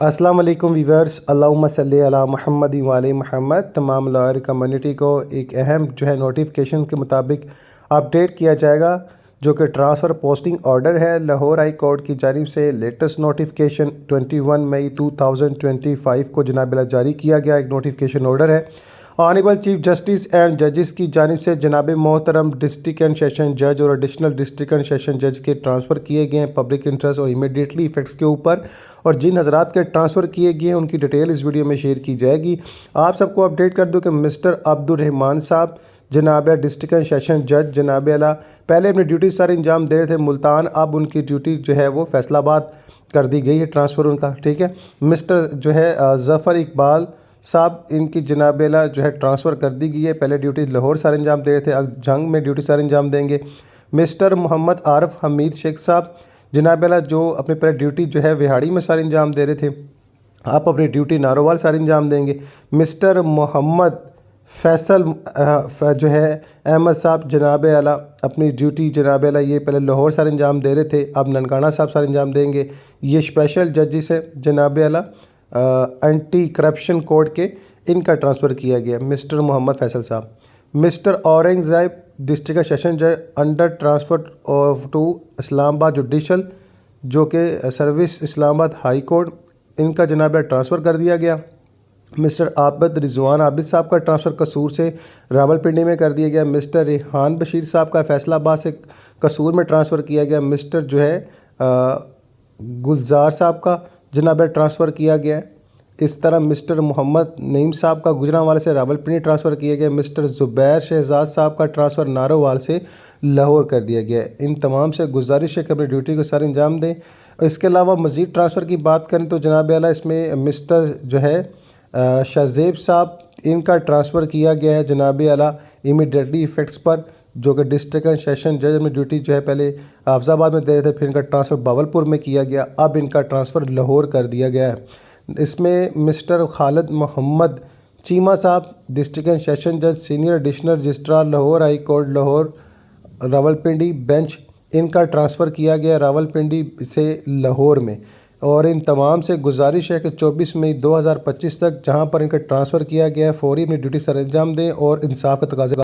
السلام علیکم ویورز، اللہم صلی علی محمد و علی محمد۔ تمام لائر کمیونٹی کو ایک اہم نوٹیفیکیشن کے مطابق اپڈیٹ کیا جائے گا، جو کہ ٹرانسفر پوسٹنگ آرڈر ہے لاہور ہائی کورٹ کی جانب سے۔ لیٹسٹ نوٹیفیکیشن 21 مئی 2025 کو جناب جاری کیا گیا ایک نوٹیفیکیشن آرڈر ہے۔ آنریبل چیف جسٹس اینڈ ججز کی جانب سے جناب محترم ڈسٹرکٹ اینڈ سیشن جج اور ایڈیشنل ڈسٹرکٹ اینڈ سیشن جج کے ٹرانسفر کیے گئے ہیں پبلک انٹرسٹ اور امیڈیٹلی ایفیکٹس کے اوپر، اور جن حضرات کے ٹرانسفر کیے گئے ہیں ان کی ڈیٹیل اس ویڈیو میں شیئر کی جائے گی۔ آپ سب کو اپڈیٹ کر دوں کہ مسٹر عبدالرحمان صاحب جناب ڈسٹرکٹ اینڈ سیشن جج جناب پہلے اپنی ڈیوٹی سارے انجام دے رہے تھے ملتان، اب ان کی ڈیوٹی وہ فیصل آباد کر دی گئی ہے، ٹرانسفر ان کا، ٹھیک ہے۔ مسٹر ظفر اقبال صاحب ان کی جناب ٹرانسفر کر دی گئی ہے، پہلے ڈیوٹی لاہور سارے انجام دے رہے تھے، اب جنگ میں ڈیوٹی سارے انجام دیں گے۔ مسٹر محمد عارف حمید شیخ صاحب جناب جو اپنی پہلے ڈیوٹی وہاڑی میں سارے انجام دے رہے تھے، آپ اپنی ڈیوٹی ناروال سارے انجام دیں گے۔ مسٹر محمد فیصل احمد صاحب جناب اپنی ڈیوٹی یہ پہلے لاہور سارے انجام دے رہے تھے، اب ننکانہ صاحب سارے انجام دیں گے۔ یہ اسپیشل ججز ہے جناب اینٹی کرپشن کورٹ کے، ان کا ٹرانسفر کیا گیا مسٹر محمد فیصل صاحب۔ مسٹر اورنگ زیب ڈسٹرکٹ سیشن جج انڈر ٹرانسفر ٹو اسلام آباد جوڈیشل، جو کہ سروس اسلام آباد ہائی کورٹ، ان کا جناب ٹرانسفر کر دیا گیا۔ مسٹر عابد رضوان عابد صاحب کا ٹرانسفر قصور سے راولپنڈی میں کر دیا گیا۔ مسٹر ریحان بشیر صاحب کا فیصل آباد سے قصور میں ٹرانسفر کیا گیا۔ مسٹر گلزار صاحب کا جناب ٹرانسفر کیا گیا ہے۔ اس طرح مسٹر محمد نعیم صاحب کا گجرانوالے سے راولپنڈی ٹرانسفر کیا گیا۔ مسٹر زبیر شہزاد صاحب کا ٹرانسفر نارووال سے لاہور کر دیا گیا ہے۔ ان تمام سے گزارش ہے کہ اپنی ڈیوٹی کو سارے انجام دیں۔ اس کے علاوہ مزید ٹرانسفر کی بات کریں تو جناب اس میں مسٹر شہزیب صاحب ان کا ٹرانسفر کیا گیا ہے جناب امیڈیٹلی ایفیکٹس پر، جو کہ ڈسٹرکٹ اینڈ سیشن جج میں ڈیوٹی پہلے حافظ آباد میں دے رہے تھے، پھر ان کا ٹرانسفر باولپور میں کیا گیا، اب ان کا ٹرانسفر لاہور کر دیا گیا ہے۔ اس میں mister Khalid Muhammad Cheema Sahib district and session جج senior additional registrar Lahore high court Lahore Rawalpindi bench, ان کا ٹرانسفر کیا گیا راولپنڈی سے لاہور میں، اور ان تمام سے گزارش ہے کہ 24 مئی 2025 تک جہاں پر ان کا ٹرانسفر کیا گیا ہے فوری اپنی ڈیوٹی سر انجام دیں اور انصاف کا تقاضا